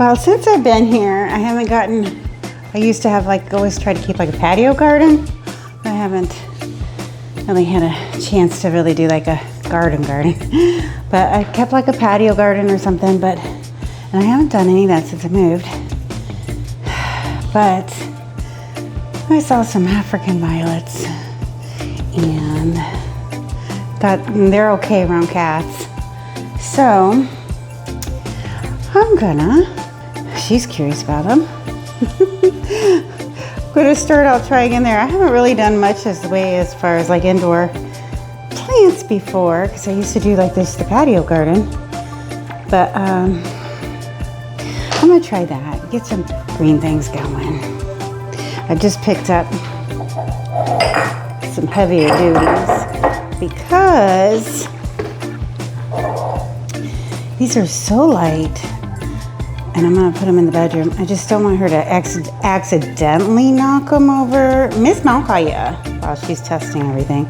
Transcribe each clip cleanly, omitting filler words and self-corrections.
Well, since I've been here, I haven't gotten, I used to have like, always try to keep like a patio garden. I haven't really had a chance to really do like a garden. But I kept like a patio garden or something, and I haven't done any of that since I moved. But I saw some African violets and they're okay around cats. So she's curious about them. I'm gonna start out trying in there. I haven't really done much as far as like indoor plants before, because I used to do like this, the patio garden. But I'm gonna try that, get some green things going. I just picked up some heavier duties because these are so light. And I'm gonna put them in the bedroom. I just don't want her to accidentally knock them over. Miss Malkaya, while she's testing everything,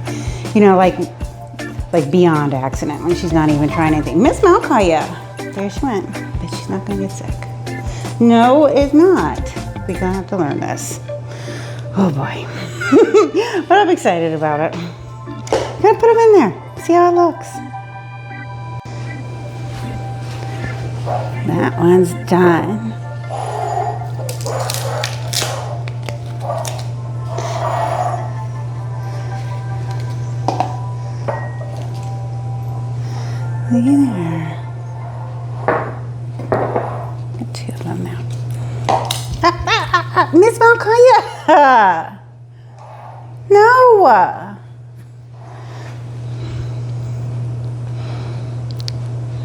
you know, like beyond accident, when she's not even trying anything. Miss Malkaya, there she went, but she's not gonna get sick. No, it's not. We're gonna have to learn this. Oh boy. But I'm excited about it. I'm gonna put them in there, see how it looks. That one's done. Look at there. Got two of them now. Miss Malkaya! No!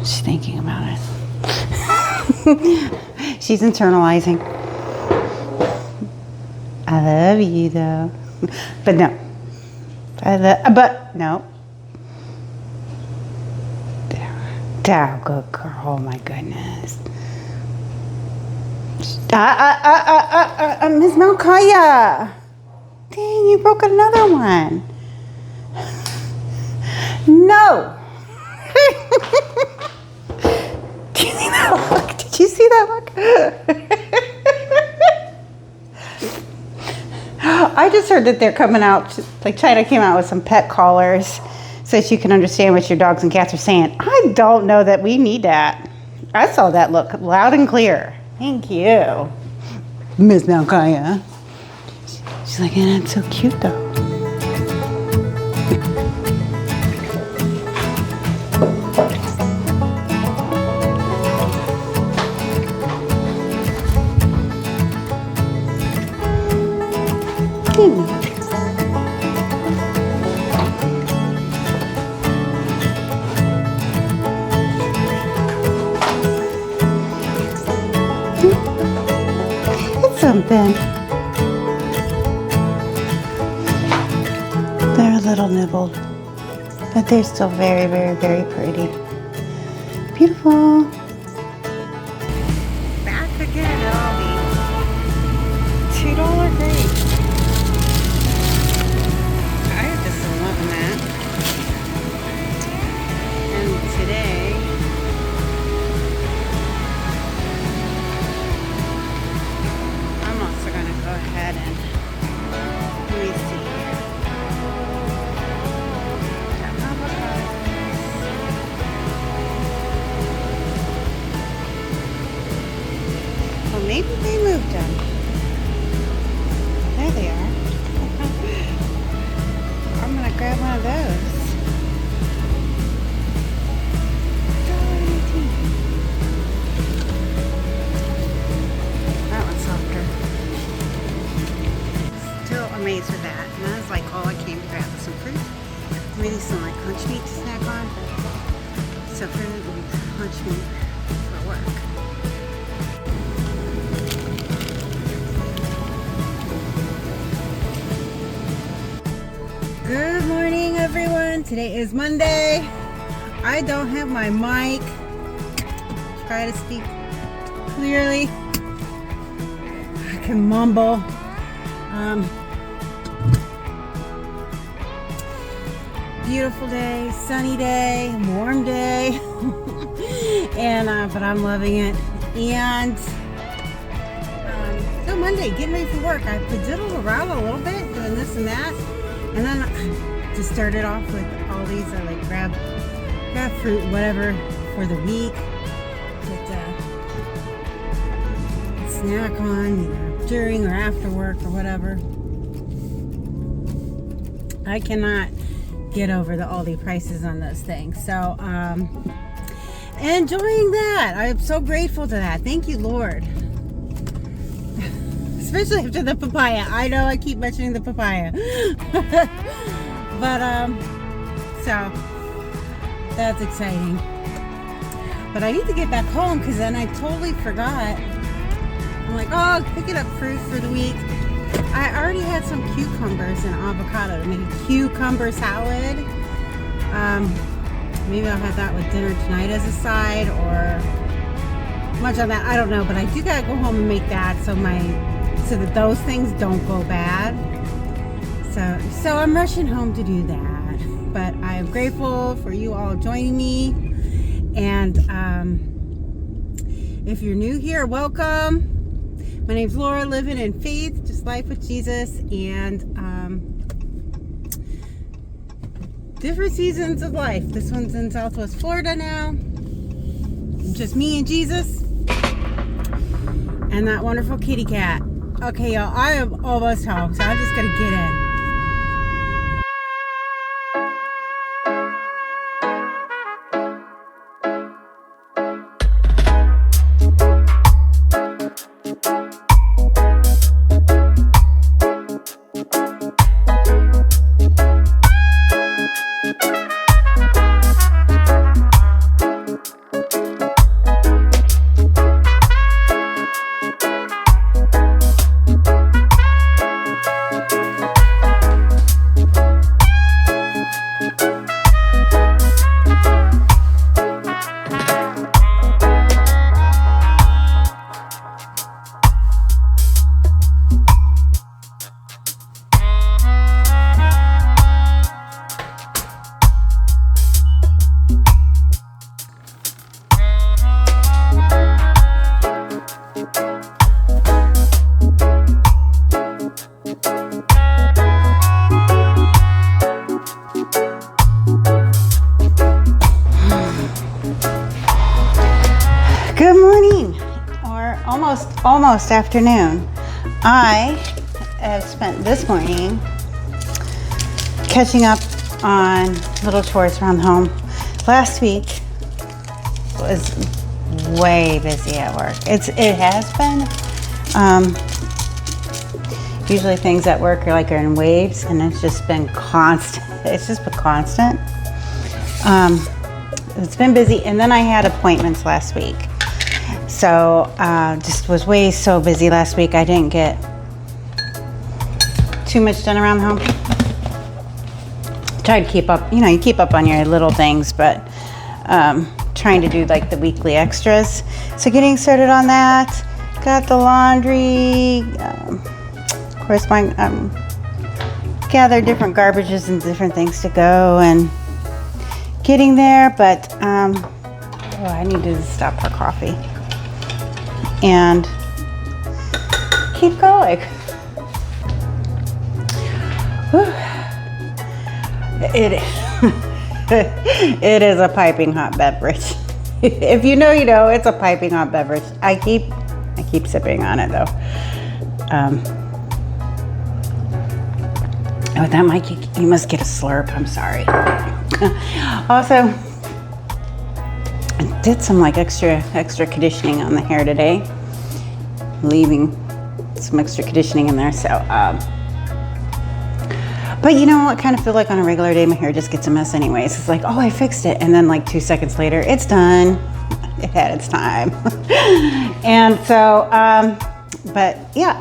She's thinking about it. She's internalizing. I love you though. But no. But no. There, good girl. Oh my goodness. Miss Malkaya. Dang, you broke another one. No. Do you see that look? Did you see that look? I just heard that they're coming out, like China came out with some pet collars so that you can understand what your dogs and cats are saying. I don't know that we need that. I saw that look loud and clear. Thank you, Miss Malkaya. She's like, yeah, that's so cute though. It's something. They're a little nibbled, but they're still very, very, very pretty. Beautiful. Back again, Aldi. $2 grape. I just loving that. And today, I'm also going to go ahead and let me see here. Well, maybe they moved them. There they are. I'm going to grab one of those. That one's softer. Still amazed with that. And that was like all I came to grab was some fruit. Maybe some like lunch meat to snack on. So fruit and lunch meat for work. Good morning, everyone. Today is Monday. I don't have my mic. Try to speak clearly. I can mumble. Beautiful day, sunny day, warm day, and but I'm loving it. And oh, Monday, getting ready for work. I diddled around a little bit, doing this and that. And then I just started off with all these. I like grab fruit, whatever, for the week. Get a snack on, either during or after work or whatever. I cannot get over the Aldi prices on those things. So, enjoying that. I'm so grateful to that. Thank you, Lord. Especially after the papaya. I know I keep mentioning the papaya. But, so, that's exciting. But I need to get back home because then I totally forgot. I'm like, oh, picking up fruit for the week. I already had some cucumbers and avocado to make a cucumber salad. Maybe I'll have that with dinner tonight as a side, or much on that. I don't know, but I do gotta go home and make that so that those things don't go bad. So I'm rushing home to do that. But I am grateful for you all joining me. And if you're new here, welcome. My name's Laura, living in faith, just life with Jesus, and different seasons of life. This one's in Southwest Florida now. Just me and Jesus, and that wonderful kitty cat. Okay, y'all, I am almost home, so I'm just gonna get in. Good morning, or almost afternoon. I have spent this morning catching up on little chores around the home. Last week was way busy at work. It has been. Usually things at work are in waves, and it's just been constant. It's just been constant. It's been busy, and then I had appointments last week. So just was so busy last week. I didn't get too much done around the home. Tried to keep up, you keep up on your little things, but trying to do the weekly extras. So getting started on that. Got the laundry. Of course, gathered different garbages and different things to go and getting there. But I need to stop for coffee and keep going. Whew. It is a piping hot beverage. If you know, you know. It's a piping hot beverage. I keep sipping on it though. Oh, that might you must get a slurp. I'm sorry. Also, I did some extra conditioning on the hair today, leaving some extra conditioning in there. So, but you know what? I kind of feel like on a regular day, my hair just gets a mess anyways. It's like, oh, I fixed it, and then 2 seconds later, it's done. It had its time. And so, but yeah,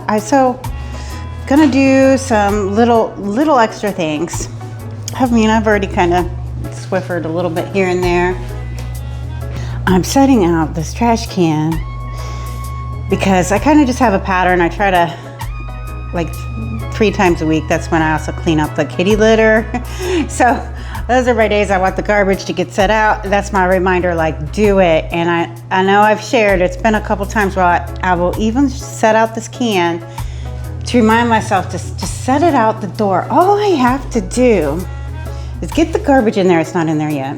gonna do some little extra things. I've already kind of swiffered a little bit here and there. I'm setting out this trash can because I kind of just have a pattern. I try to 3 times a week. That's when I also clean up the kitty litter. So those are my days I want the garbage to get set out. That's my reminder, like, do it. And I know I've shared, it's been a couple times where I will even set out this can to remind myself to just set it out the door. All I have to do is get the garbage in there. It's not in there yet.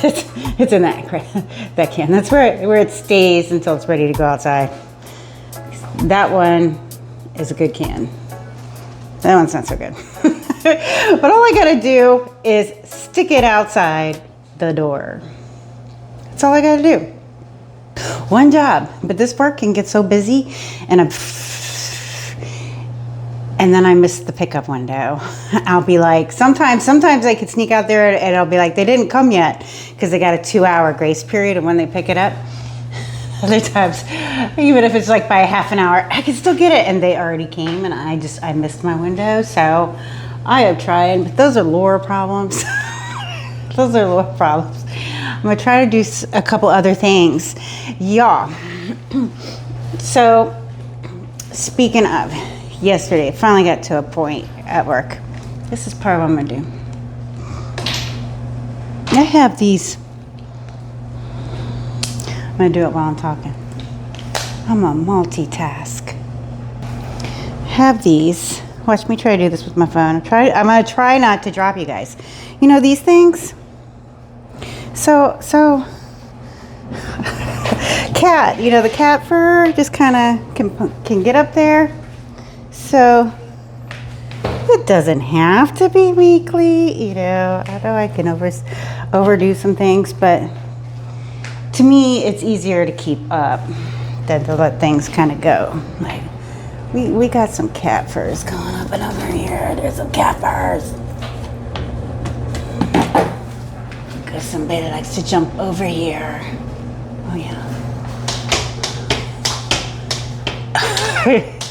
It's in that can. That's where it stays until it's ready to go outside. That one is a good can. That one's not so good. But all I gotta do is stick it outside the door. That's all I gotta do. One job. But this work can get so busy and then I miss the pickup window. I'll be like, sometimes I could sneak out there and I'll be like, they didn't come yet because they got a 2-hour grace period of when they pick it up. Other times, even if it's like by a half an hour, I can still get it and they already came and I missed my window. So I have tried, but those are Laura problems. Those are Laura problems. I'm gonna try to do a couple other things. Yeah. So speaking of, yesterday, I finally got to a point at work. This is part of what I'm gonna do. I have these. I'm gonna do it while I'm talking. I'm a multitask. Have these. Watch me try to do this with my phone. I'm gonna try not to drop you guys. You know these things? So cat, you know, the cat fur just kind of can get up there. So it doesn't have to be weekly, you know. I know I can overdo some things, but to me, it's easier to keep up than to let things kind of go. Like we got some cat furs going up and over here. There's some cat furs. Got somebody that likes to jump over here. Oh yeah.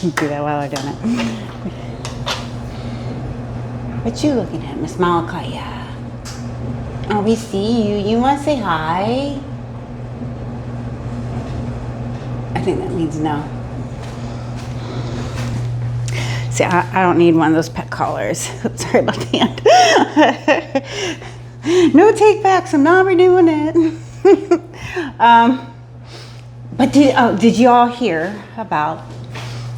Do that while I'm doing it. What you looking at, Miss Malakaya? Oh, we see you. You want to say hi? I think that means no. See, I don't need one of those pet collars. Sorry about the hand. No take backs. I'm not renewing it. But did you all hear about,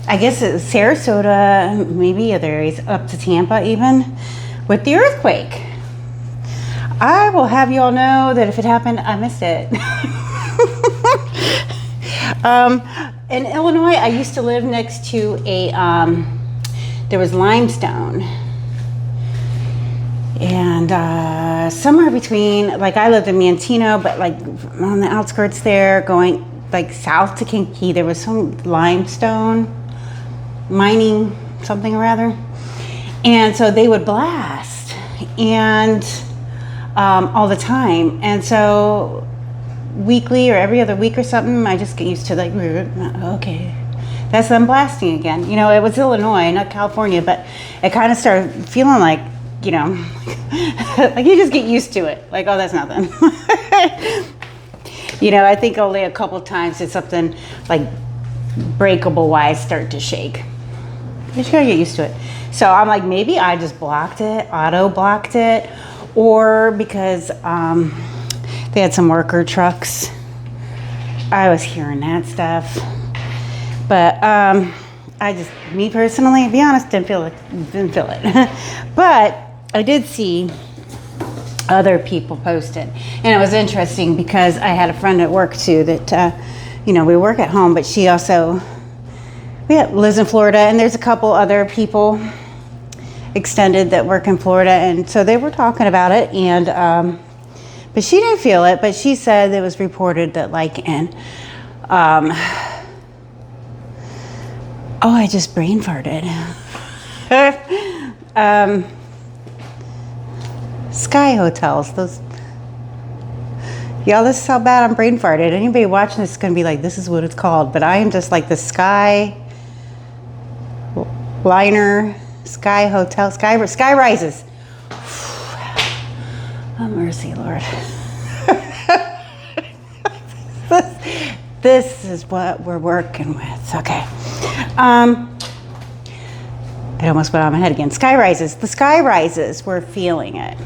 I guess it's Sarasota, maybe other areas, up to Tampa even, with the earthquake? I will have you all know that if it happened, I missed it. In Illinois, I used to live next to there was limestone. And somewhere between, like I lived in Mantino, but like on the outskirts there, going like south to Kinky, there was some limestone mining, something or other. And so they would blast and all the time. And so weekly or every other week or something, I just get used to like, okay, that's them blasting again. You know, it was Illinois, not California, but it kind of started feeling like, you know, like you just get used to it. Like, oh, that's nothing. You know, I think only a couple times did something like breakable wise start to shake. You just gotta get used to it. So I'm like, maybe I just blocked it, auto blocked it, or because they had some worker trucks. I was hearing that stuff. But me personally, to be honest, didn't feel it. But I did see other people posted. And it was interesting because I had a friend at work too that, you know, we work at home, but she also lives in Florida, and there's a couple other people extended that work in Florida. And so they were talking about it, and but she didn't feel it, but she said it was reported that like in, I just brain farted. Sky hotels, those, y'all, this is how bad I'm brain farted. Anybody watching this is gonna be like, this is what it's called, but I am just like the sky liner, sky hotel, sky rises. Oh, mercy, Lord. This is what we're working with. Okay. I I almost went on my head again. Sky rises. The sky rises. We're feeling it.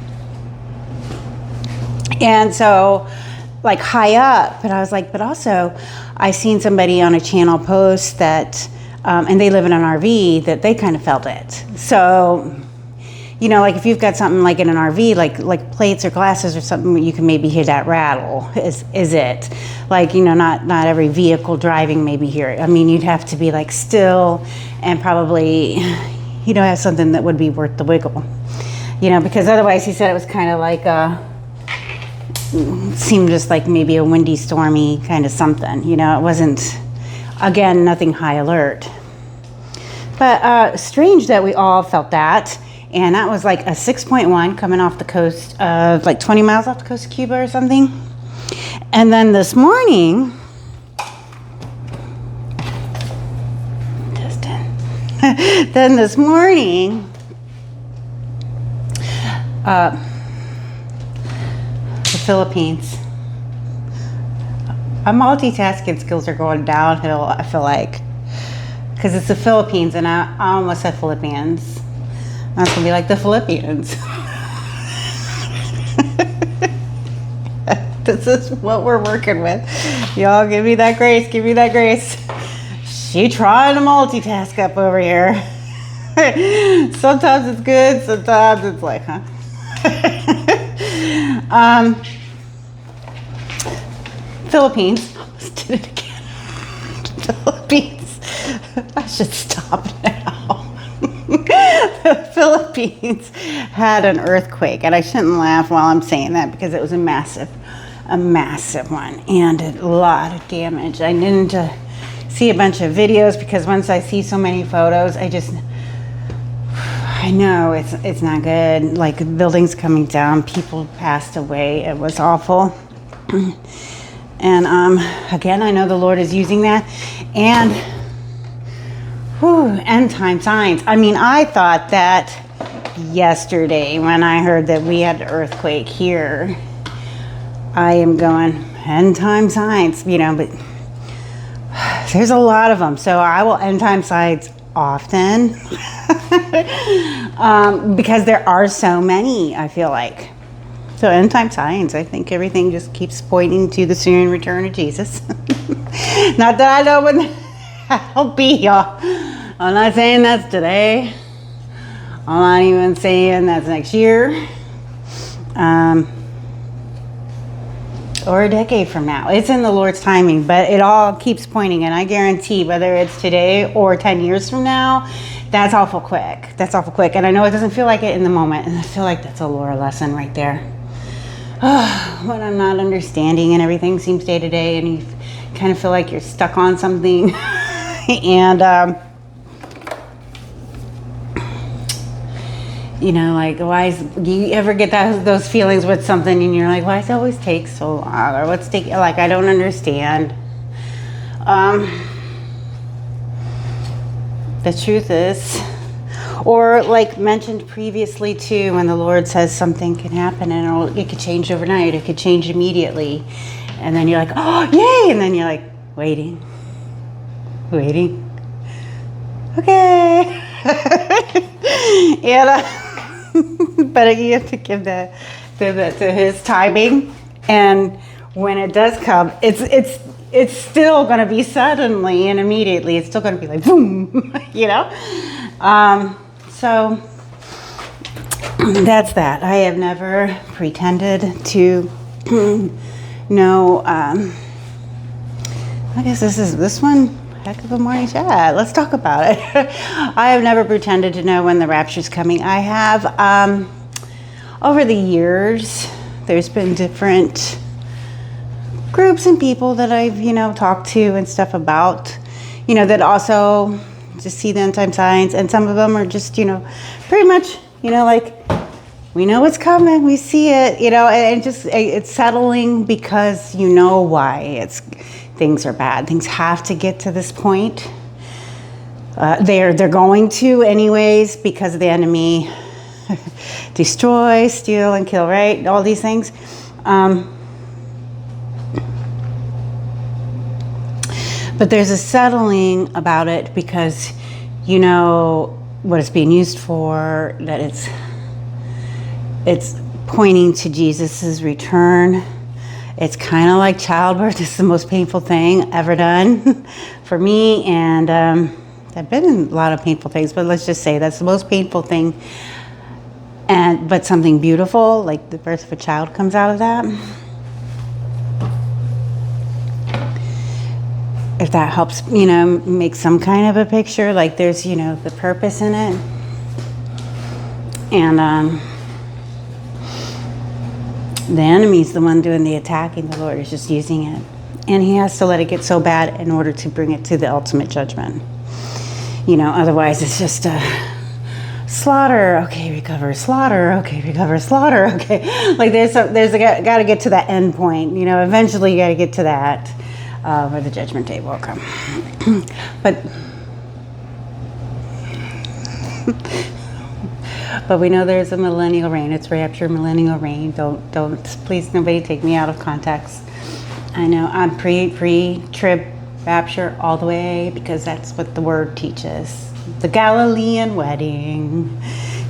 And so, like high up, but I was like, but also I seen somebody on a channel post that, and they live in an RV, that they kind of felt it. So, you know, like if you've got something like in an RV, like plates or glasses or something, you can maybe hear that rattle, is it. Like, you know, not every vehicle driving maybe hear it. I mean, you'd have to be like still and probably, you know, have something that would be worth the wiggle. You know, because otherwise he said it was kind of like seemed just like maybe a windy, stormy kind of something. You know, it wasn't, again, nothing high alert. But strange that we all felt that. And that was like a 6.1 coming off the coast of like 20 miles off the coast of Cuba or something. And then this morning, then this morning, the Philippines. My multitasking skills are going downhill, I feel like. Because it's the Philippines, and I almost said Philippians. I was going to be like the Philippians. This is what we're working with. Y'all give me that grace, give me that grace. She trying to multitask up over here. Sometimes it's good, sometimes it's like, huh? Philippines. Almost did it again. Philippines. I should stop now. The Philippines had an earthquake, and I shouldn't laugh while I'm saying that because it was a massive one and a lot of damage. I didn't see a bunch of videos because once I see so many photos, I know it's not good. Like buildings coming down, people passed away. It was awful. And again, I know the Lord is using that. And end time signs. I mean, I thought that yesterday when I heard that we had an earthquake here. I am going, end time signs, you know, but there's a lot of them. So I will end time signs often because there are so many, I feel like. So end time signs, I think everything just keeps pointing to the soon return of Jesus. Not that I know when that'll be, y'all. I'm not saying that's today. I'm not even saying that's next year. Or a decade from now. It's in the Lord's timing, but it all keeps pointing, and I guarantee whether it's today or 10 years from now, that's awful quick. That's awful quick. And I know it doesn't feel like it in the moment, and I feel like that's a Laura lesson right there. When I'm not understanding and everything seems day to day, and you kind of feel like you're stuck on something, and you know, like, do you ever get those feelings with something and you're like, why does it always take so long? Or what's taking, like, I don't understand. The truth is, or like mentioned previously too, when the Lord says something can happen and it could change overnight, it could change immediately. And then you're like, oh, yay. And then you're like, waiting. Okay. And, but you have to give that to His timing, and when it does come, it's still going to be suddenly and immediately. It's still going to be like boom, you know. So that's that. I have never pretended to know. I guess this one. Heck of a morning chat. Let's talk about it. I have never pretended to know when the rapture's coming. I have, over the years, there's been different groups and people that I've, you know, talked to and stuff about, you know, that also just see the end time signs. And some of them are just, you know, pretty much, you know, like, we know it's coming, we see it, you know, and just, it's settling because you know why things are bad. Things have to get to this point. They're going to anyways because the enemy destroy, steal, and kill, right? All these things. But there's a settling about it because, you know, what it's being used for, that it's pointing to Jesus's return. It's kind of like childbirth. It's the most painful thing ever done for me, and I've been in a lot of painful things, but let's just say that's the most painful thing, but something beautiful, like the birth of a child, comes out of that. If that helps, make some kind of a picture, like there's, the purpose in it. And the enemy's the one doing the attacking. The Lord is just using it. And he has to let it get so bad in order to bring it to the ultimate judgment. Otherwise it's just a slaughter, okay, recover, slaughter, okay, recover, slaughter, okay. Like there's got to get to that end point. Eventually you got to get to that. Where the judgment day will come. But we know there's a millennial reign. It's rapture, millennial reign. Don't please, nobody take me out of context. I know I'm pre-trib rapture all the way, because that's what the word teaches. The Galilean wedding,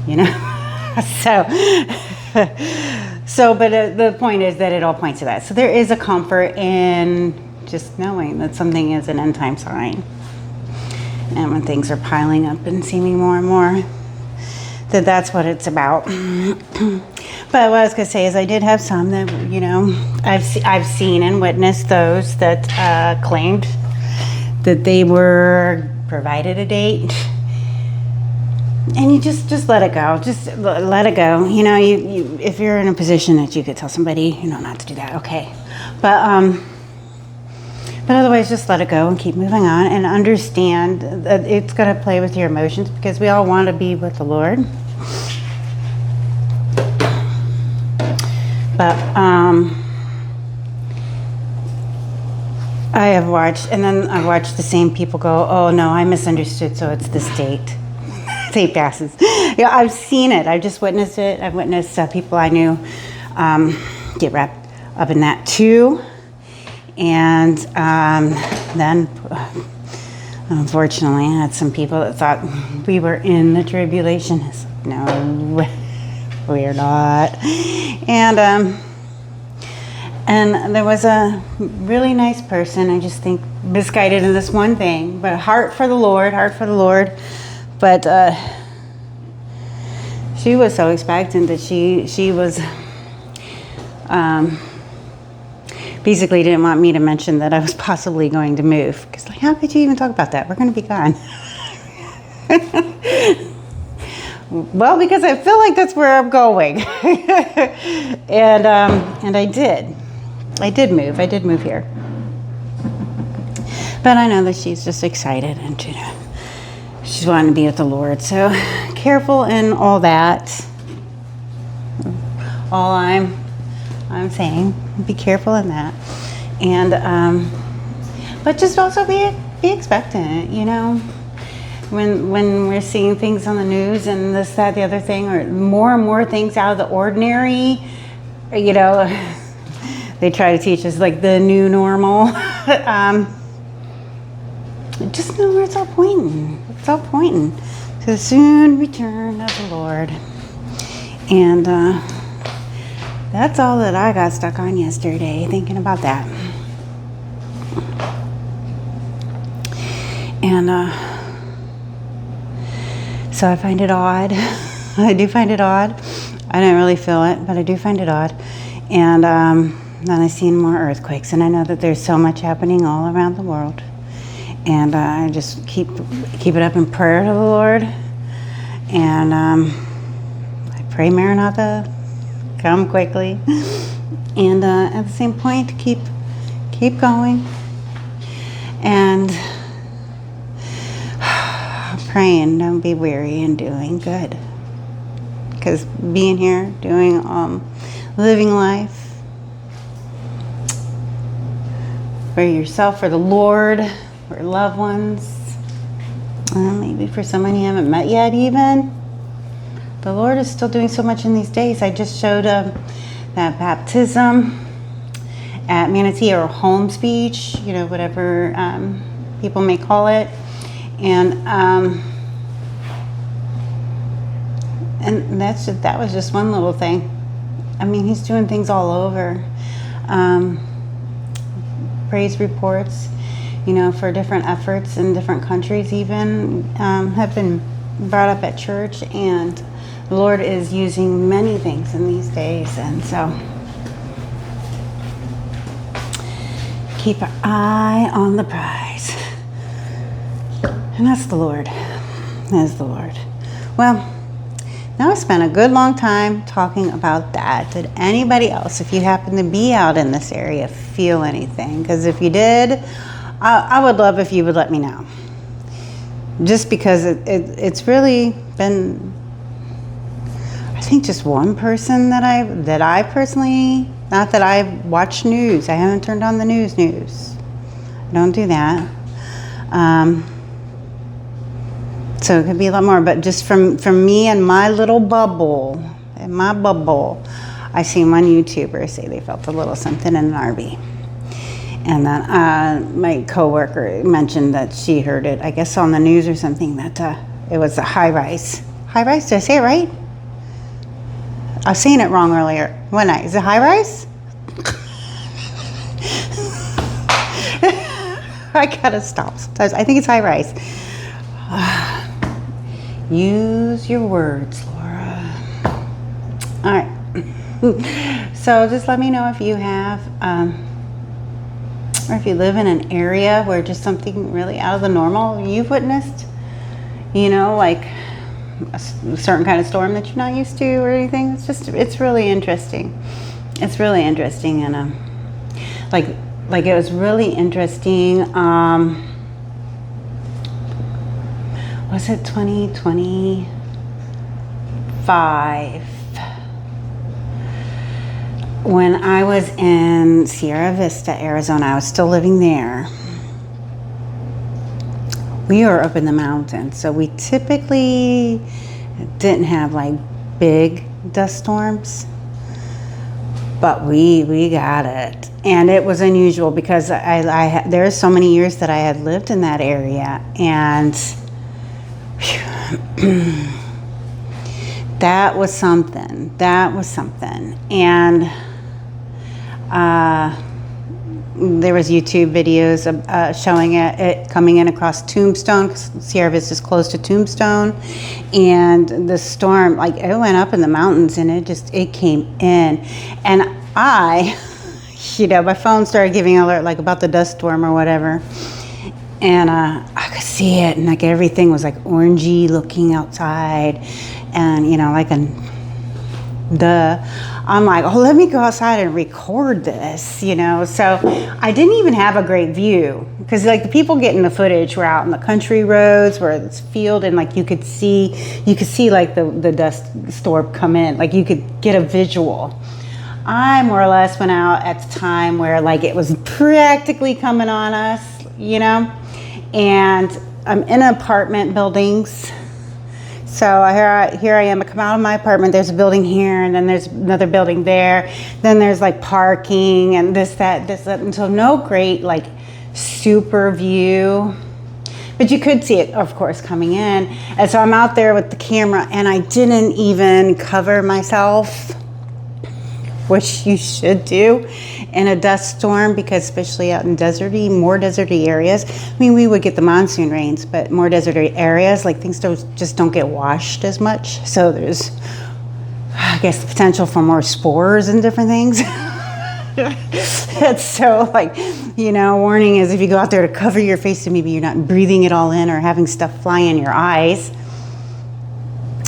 but the point is that it all points to that. So there is a comfort in just knowing that something is an end time sign. And when things are piling up and seeming more and more, that's what it's about. But what I was going to say is I did have some that, I've seen and witnessed those that claimed that they were provided a date. And you just let it go. Just let it go. You if you're in a position that you could tell somebody, not to do that, okay. But otherwise, just let it go and keep moving on, and understand that it's going to play with your emotions, because we all want to be with the Lord. But I have watched, and then I watched the same people go, oh no, I misunderstood, so it's this date. Date passes. I've seen it. I've just witnessed it. I've witnessed people I knew get wrapped up in that too. And then, unfortunately, I had some people that thought we were in the tribulation. It's like, no, we're not. And there was a really nice person, I just think, misguided in this one thing, but heart for the Lord. But she was so expectant that she was... basically didn't want me to mention that I was possibly going to move, because how could you even talk about that? We're going to be gone. Well, because I feel like that's where I'm going. And I did move. I did move here. But I know that she's just excited, and she's wanting to be with the Lord. So careful in all that. All I'm saying, be careful in that, and but just also be expectant. When we're seeing things on the news and this, that, the other thing, or more and more things out of the ordinary, they try to teach us like the new normal. Just know where it's all pointing. It's all pointing to the soon return of the Lord, and. That's all that I got stuck on yesterday, thinking about that. And so I find it odd. I do find it odd. I don't really feel it, but I do find it odd. And then I've seen more earthquakes, and I know that there's so much happening all around the world. And I just keep it up in prayer to the Lord. And I pray Maranatha, come quickly, and at the same point, keep going, and praying. Don't be weary in doing good, because being here, doing living life for yourself, for the Lord, for loved ones, maybe for someone you haven't met yet, even. The Lord is still doing so much in these days. I just showed that baptism at Manatee, or home speech, whatever people may call it. And And that was just one little thing. I mean, he's doing things all over. Praise reports, for different efforts in different countries even have been brought up at church, and the Lord is using many things in these days. And so keep an eye on the prize. And that's the Lord. That is the Lord. Well, now I spent a good long time talking about that. Did anybody else, if you happen to be out in this area, feel anything? Because if you did, I would love if you would let me know. Just because it's really been, I think, just one person that I personally, not that I watch news. I haven't turned on the news. I don't do that. So it could be a lot more, but just from me and my little bubble, I seen one YouTuber say they felt a little something in an RV. And then my coworker mentioned that she heard it, I guess on the news or something, that it was a high-rise. High-rise, did I say it right? I was saying it wrong earlier. One night, is it high-rise? I gotta stop sometimes. I think it's high-rise. Use your words, Laura. All right. So just let me know if you have, or if you live in an area where just something really out of the normal you've witnessed, like a certain kind of storm that you're not used to or anything. It's really interesting. It's really interesting. And like it was really interesting. Was it 2025? When I was in Sierra Vista, Arizona, I was still living there. We were up in the mountains, so we typically didn't have like big dust storms, but we got it. And it was unusual because there are so many years that I had lived in that area, and that was something. And there was YouTube videos showing it coming in across Tombstone, because Sierra Vista is close to Tombstone, and the storm, like, it went up in the mountains, and it came in, and my phone started giving an alert, like, about the dust storm or whatever. And I could see it, and like everything was like orangey looking outside, and I'm like, oh, let me go outside and record this, So I didn't even have a great view, because like the people getting the footage were out in the country roads where it's field, and like you could see like the dust storm come in, like you could get a visual. I more or less went out at the time where like it was practically coming on us, and I'm in apartment buildings. So here I am. I come out of my apartment. There's a building here, and then there's another building there. Then there's like parking and this, that. And so no great like super view, but you could see it, of course, coming in. And so I'm out there with the camera, and I didn't even cover myself, which you should do in a dust storm, because especially out in more deserty areas. I mean, we would get the monsoon rains, but more deserty areas, like things just don't get washed as much. So there's, I guess, the potential for more spores and different things. And so, like, warning is if you go out there to cover your face, and maybe you're not breathing it all in or having stuff fly in your eyes.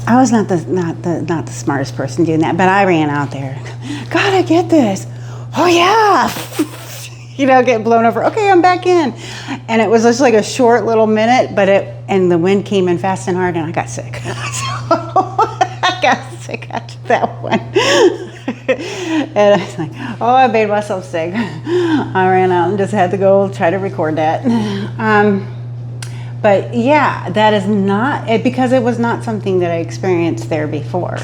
I was not the smartest person doing that, but I ran out there. Gotta get this. Oh yeah. Get blown over. Okay, I'm back in. And it was just like a short little minute, and the wind came in fast and hard, and I got sick. So I got sick after that one. And I was like, oh, I made myself sick. I ran out and just had to go try to record that. But yeah, that is not it, because it was not something that I experienced there before.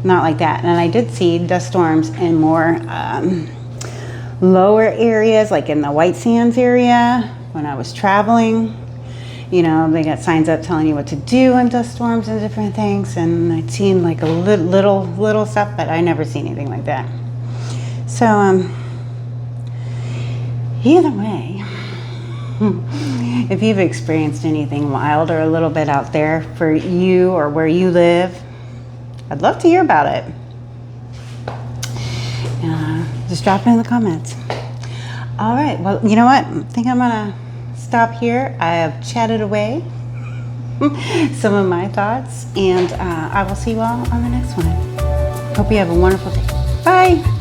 Not like that. And I did see dust storms in more lower areas, like in the White Sands area when I was traveling. You know, they got signs up telling you what to do in dust storms and different things. And I'd seen like a little stuff, but I never seen anything like that. So, either way, if you've experienced anything wild or a little bit out there for you or where you live, I'd love to hear about it. Just drop it in the comments. All right, well, you know what? I think I'm gonna stop here. I have chatted away some of my thoughts, and I will see you all on the next one. Hope you have a wonderful day. Bye.